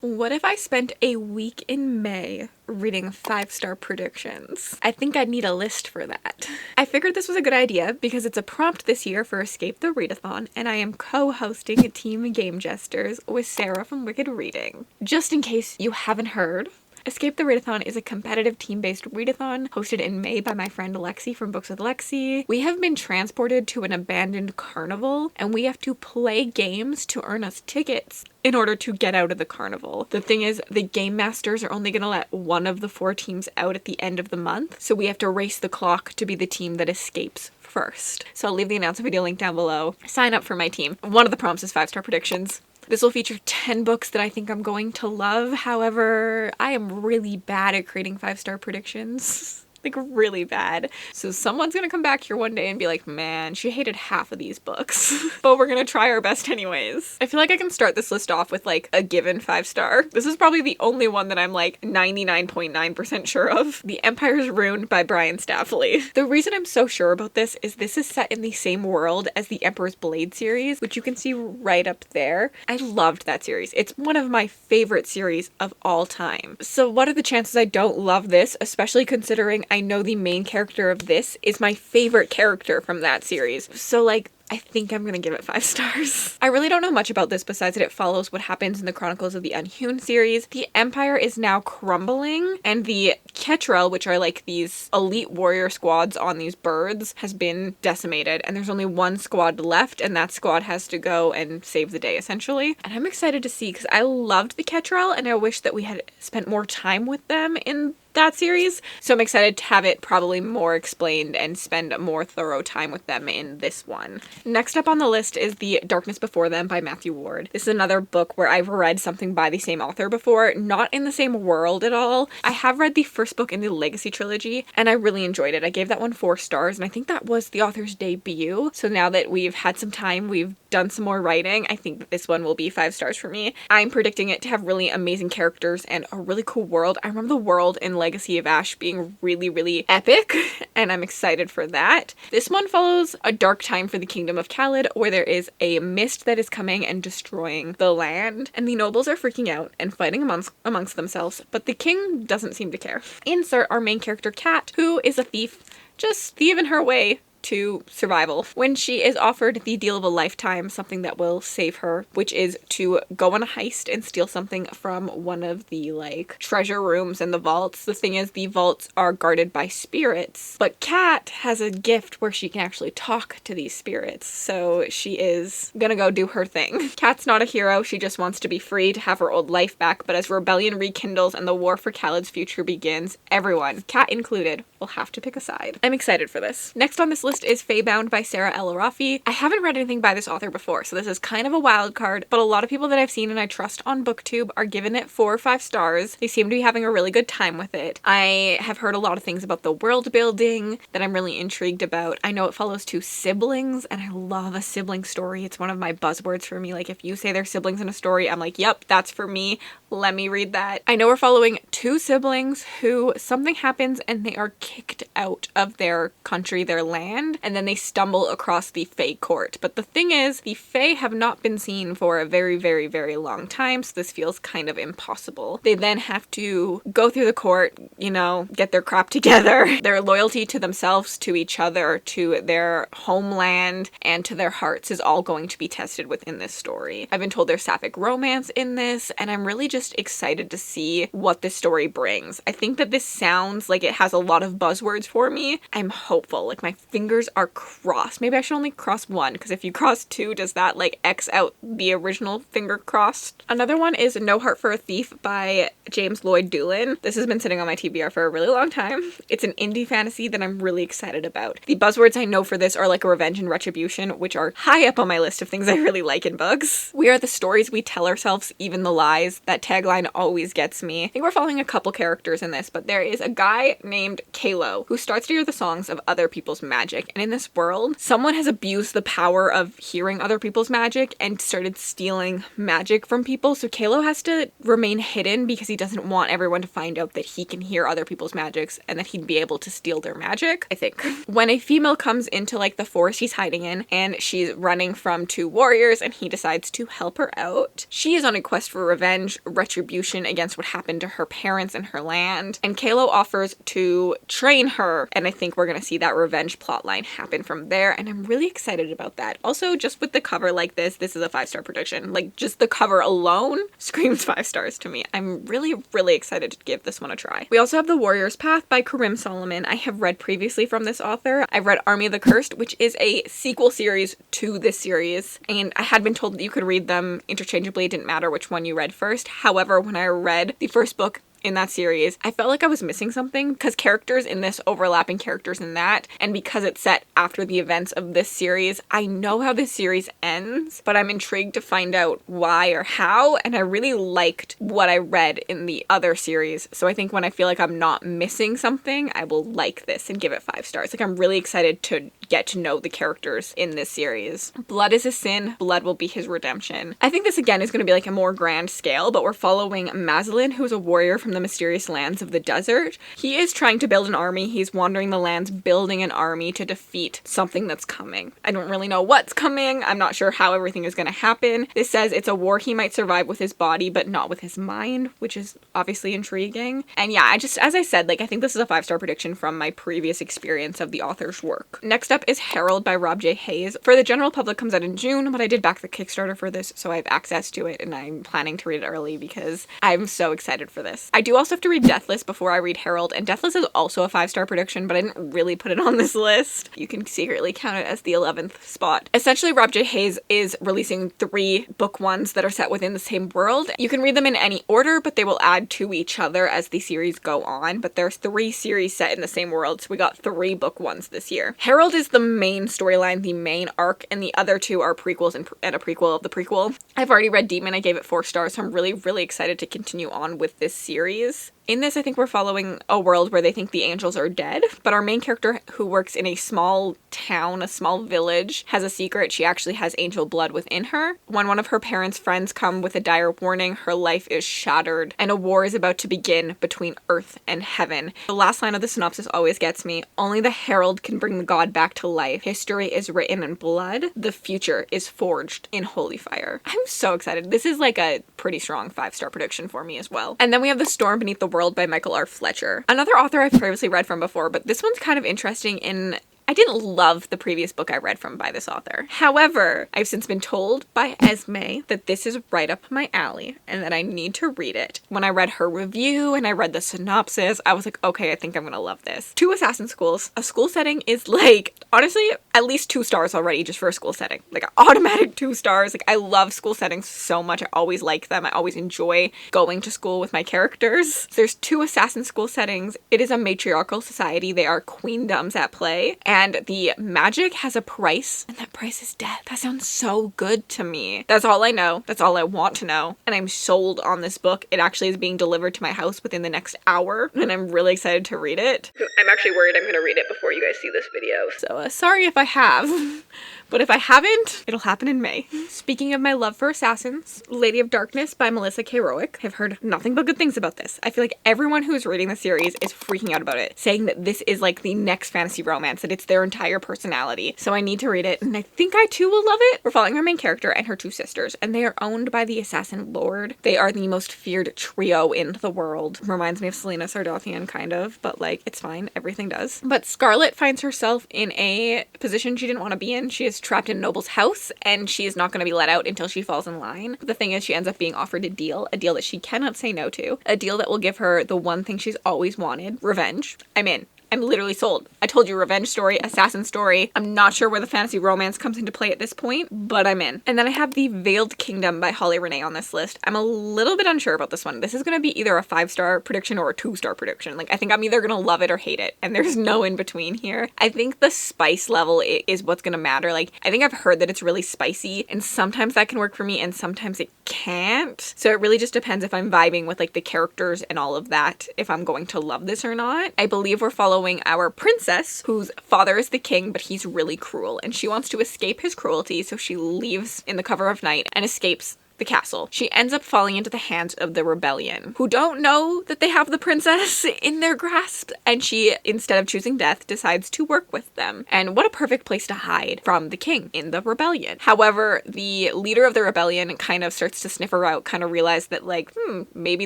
What if I spent a week in May reading 5-star predictions? I think I'd need a list for that. I figured this was a good idea because it's a prompt this year for Escape the Readathon, and I am co-hosting Team Game Jesters with Sarah from Wicked Reading. Just in case you haven't heard, Escape the Readathon is a competitive team-based readathon hosted in May by my friend Lexi from Books with Lexi. We have been transported to an abandoned carnival, and we have to play games to earn us tickets in order to get out of the carnival. The thing is, the game masters are only going to let one of the 4 teams out at the end of the month, so we have to race the clock to be the team that escapes first. So I'll leave the announcement video link down below. Sign up for my team. One of the prompts is 5-star predictions. This will feature 10 books that I think I'm going to love. However, I am really bad at creating 5-star predictions. Like, really bad. So someone's gonna come back here one day and be like, man, she hated half of these books. But we're gonna try our best anyways. I feel like I can start this list off with like a given 5-star. This is probably the only one that I'm like 99.9% sure of. The Empire's Ruined by Brian Staffley. The reason I'm so sure about this is set in the same world as the Emperor's Blade series, which you can see right up there. I loved that series. It's one of my favorite series of all time. So what are the chances I don't love this, especially considering I know the main character of this is my favorite character from that series. So like, I think I'm gonna give it 5 stars. I really don't know much about this besides that it follows what happens in the Chronicles of the Unhewn series. The Empire is now crumbling, and the Ketrel, which are like these elite warrior squads on these birds, has been decimated, and there's only one squad left, and that squad has to go and save the day, essentially. And I'm excited to see, because I loved the Ketrel, and I wish that we had spent more time with them in that series. So I'm excited to have it probably more explained and spend more thorough time with them in this one. Next up on the list is The Darkness Before Them by Matthew Ward. This is another book where I've read something by the same author before, not in the same world at all. I have read the first book in the Legacy trilogy, and I really enjoyed it. I gave that one 4 stars, and I think that was the author's debut. So now that we've had some time, we've done some more writing, I think that this one will be 5 stars for me. I'm predicting it to have really amazing characters and a really cool world. I remember the world in Legacy of Ash being really, really epic, and I'm excited for that. This one follows a dark time for the Kingdom of Khalid, where there is a mist that is coming and destroying the land, and the nobles are freaking out and fighting amongst themselves, but the king doesn't seem to care. Insert our main character, Kat, who is a thief, just thieving her way to survival. When she is offered the deal of a lifetime, something that will save her, which is to go on a heist and steal something from one of the like treasure rooms in the vaults. The thing is, the vaults are guarded by spirits, but Kat has a gift where she can actually talk to these spirits, so she is gonna go do her thing. Kat's not a hero, she just wants to be free to have her old life back, but as rebellion rekindles and the war for Khalid's future begins, everyone, Kat included, will have to pick a side. I'm excited for this. Next on this list is Feybound by Sarah El Arafi. I haven't read anything by this author before, so this is kind of a wild card, but a lot of people that I've seen and I trust on BookTube are giving it 4 or 5 stars. They seem to be having a really good time with it. I have heard a lot of things about the world building that I'm really intrigued about. I know it follows 2 siblings, and I love a sibling story. It's one of my buzzwords for me. Like, if you say they're siblings in a story, I'm like, yep, that's for me. Let me read that. I know we're following 2 siblings who something happens and they are kicked out of their country, their land, and then they stumble across the Fae court. But the thing is, the Fae have not been seen for a very, very, very long time, so this feels kind of impossible. They then have to go through the court, you know, get their crap together. Their loyalty to themselves, to each other, to their homeland, and to their hearts is all going to be tested within this story. I've been told there's sapphic romance in this, and I'm really just excited to see what this story brings. I think that this sounds like it has a lot of buzzwords for me. I'm hopeful. Like, my fingers are crossed. Maybe I should only cross 1, because if you cross 2, does that like X out the original finger crossed? Another one is No Heart for a Thief by James Lloyd Doolin. This has been sitting on my TBR for a really long time. It's an indie fantasy that I'm really excited about. The buzzwords I know for this are like revenge and retribution, which are high up on my list of things I really like in books. We are the stories we tell ourselves, even the lies. That tagline always gets me. I think we're following a couple characters in this, but there is a guy named Kalo who starts to hear the songs of other people's magic, and in this world, someone has abused the power of hearing other people's magic and started stealing magic from people, so Kalo has to remain hidden because he doesn't want everyone to find out that he can hear other people's magics and that he'd be able to steal their magic, I think. When a female comes into like the forest he's hiding in, and she's running from 2 warriors, and he decides to help her out, she is on a quest for revenge, retribution against what happened to her parents and her land. And Kalo offers to train her, and I think we're gonna see that revenge plotline happen from there, and I'm really excited about that. Also, just with the cover like this is a 5-star prediction. Like, just the cover alone screams 5 stars to me. I'm really, really excited to give this one a try. We also have The Warrior's Path by Karim Solomon. I have read previously from this author. I've read Army of the Cursed, which is a sequel series to this series, and I had been told that you could read them interchangeably. It didn't matter which one you read first. However, when I read the first book in that series, I felt like I was missing something because characters in this overlapping characters in that, and because it's set after the events of this series, I know how this series ends, but I'm intrigued to find out why or how, and I really liked what I read in the other series, so I think when I feel like I'm not missing something, I will like this and give it 5 stars. Like, I'm really excited to get to know the characters in this series. Blood is a sin, blood will be his redemption. I think this again is going to be like a more grand scale, but we're following Mazalin, who is a warrior from the mysterious lands of the desert. He is trying to build an army. He's wandering the lands building an army to defeat something that's coming. I don't really know what's coming. I'm not sure how everything is going to happen. This says it's a war he might survive with his body, but not with his mind, which is obviously intriguing. And yeah, as I said, like, I think this is a 5-star prediction from my previous experience of the author's work. Next up is Herald by Rob J. Hayes. For the general public, comes out in June, but I did back the Kickstarter for this, so I have access to it, and I'm planning to read it early because I'm so excited for this. I do also have to read Deathless before I read Herald, and Deathless is also a 5-star prediction, but I didn't really put it on this list. You can secretly count it as the 11th spot. Essentially, Rob J. Hayes is releasing 3 book ones that are set within the same world. You can read them in any order, but they will add to each other as the series go on, but there's 3 series set in the same world, so we got 3 book ones this year. Herald is the main storyline, the main arc, and the other 2 are prequels and a prequel of the prequel. I've already read Demon. I gave it 4 stars, so I'm really, really excited to continue on with this series. In this, I think we're following a world where they think the angels are dead, but our main character, who works in a small town, a small village, has a secret. She actually has angel blood within her. When one of her parents' friends come with a dire warning, her life is shattered, and a war is about to begin between earth and heaven. The last line of the synopsis always gets me. Only the herald can bring the god back to life. History is written in blood. The future is forged in holy fire. I'm so excited. This is like a pretty strong 5-star prediction for me as well. And then we have The Storm Beneath the World by Michael R. Fletcher. Another author I've previously read from before, but this one's kind of interesting in I didn't love the previous book I read from by this author. However, I've since been told by Esme that this is right up my alley and that I need to read it. When I read her review and I read the synopsis, I was like, okay, I think I'm gonna love this. 2 assassin schools. A school setting is like, honestly, at least 2 stars already just for a school setting. Like, automatic 2 stars. Like, I love school settings so much. I always like them. I always enjoy going to school with my characters. There's 2 assassin school settings. It is a matriarchal society. They are queendoms at play. And the magic has a price, and that price is death. That sounds so good to me. That's all I know. That's all I want to know. And I'm sold on this book. It actually is being delivered to my house within the next hour, and I'm really excited to read it. I'm actually worried I'm gonna read it before you guys see this video. So sorry if I have. But if I haven't, it'll happen in May. Speaking of my love for assassins, Lady of Darkness by Melissa K. Roick. I've heard nothing but good things about this. I feel like everyone who is reading the series is freaking out about it, saying that this is like the next fantasy romance, that it's their entire personality. So I need to read it, and I think I too will love it. We're following our main character and her 2 sisters, and they are owned by the Assassin Lord. They are the most feared trio in the world. Reminds me of Selena Sardathian, kind of, but like, it's fine. Everything does. But Scarlet finds herself in a position she didn't want to be in. She is trapped in Noble's house, and she is not going to be let out until she falls in line. The thing is, she ends up being offered a deal that she cannot say no to, a deal that will give her the one thing she's always wanted: revenge. I'm in. I'm literally sold. I told you, revenge story, assassin story. I'm not sure where the fantasy romance comes into play at this point, but I'm in. And then I have The Veiled Kingdom by Holly Renee on this list. I'm a little bit unsure about this one. This is going to be either a 5-star prediction or a 2-star prediction. Like, I think I'm either going to love it or hate it, and there's no in between here. I think the spice level is what's going to matter. Like, I think I've heard that it's really spicy, and sometimes that can work for me, and sometimes it can't. So it really just depends if I'm vibing with like the characters and all of that, if I'm going to love this or not. I believe we're following our princess, whose father is the king, but he's really cruel, and she wants to escape his cruelty, so she leaves in the cover of night and escapes the castle. She ends up falling into the hands of the rebellion, who don't know that they have the princess in their grasp, and she, instead of choosing death, decides to work with them. And what a perfect place to hide from the king, in the rebellion. However, the leader of the rebellion kind of starts to sniff her out, kind of realize that like, maybe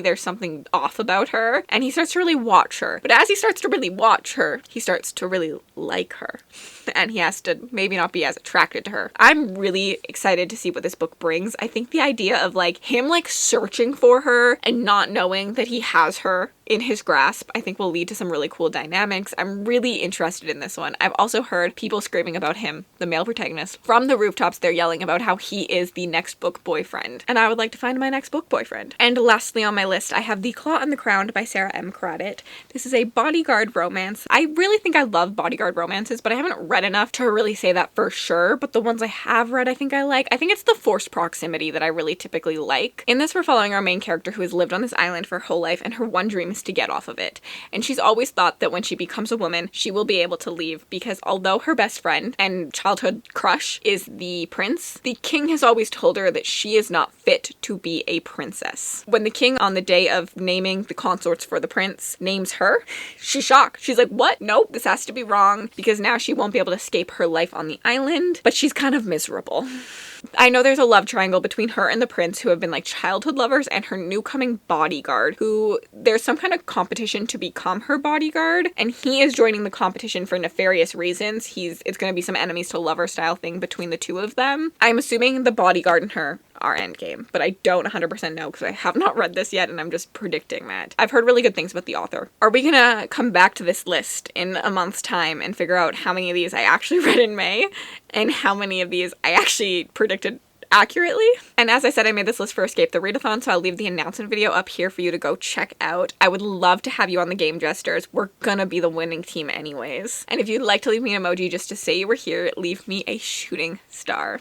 there's something off about her, and he starts to really watch her. But as he starts to really watch her, he starts to really like her. And he has to maybe not be as attracted to her. I'm really excited to see what this book brings. I think the idea of like him like searching for her and not knowing that he has her in his grasp, I think will lead to some really cool dynamics. I'm really interested in this one. I've also heard people screaming about him, the male protagonist. From the rooftops, they're yelling about how he is the next book boyfriend. And I would like to find my next book boyfriend. And lastly on my list, I have The Claw and the Crown by Sarah M. Craddock. This is a bodyguard romance. I really think I love bodyguard romances, but I haven't read enough to really say that for sure. But the ones I have read, I think I like. I think it's the forced proximity that I really typically like. In this, we're following our main character who has lived on this island for her whole life, and her one dream is to get off of it. And she's always thought that when she becomes a woman, she will be able to leave, because although her best friend and childhood crush is the prince, the king has always told her that she is not fit to be a princess. When the king, on the day of naming the consorts for the prince, names her, she's shocked. She's like, what? Nope, this has to be wrong, because now she won't be able to escape her life on the island, but she's kind of miserable. I know there's a love triangle between her and the prince, who have been like childhood lovers, and her new coming bodyguard, who there's some kind of competition to become her bodyguard, and he is joining the competition for nefarious reasons. It's going to be some enemies to lover style thing between the two of them. I'm assuming the bodyguard and her are endgame, but I don't 100% know because I have not read this yet and I'm just predicting that. I've heard really good things about the author. Are we gonna come back to this list in a month's time and figure out how many of these I actually read in May and how many of these I actually predicted accurately? And as I said, I made this list for Escape the Readathon, so I'll leave the announcement video up here for you to go check out. I would love to have you on the Game Jesters. We're gonna be the winning team anyways. And if you'd like to leave me an emoji just to say you were here, leave me a shooting star.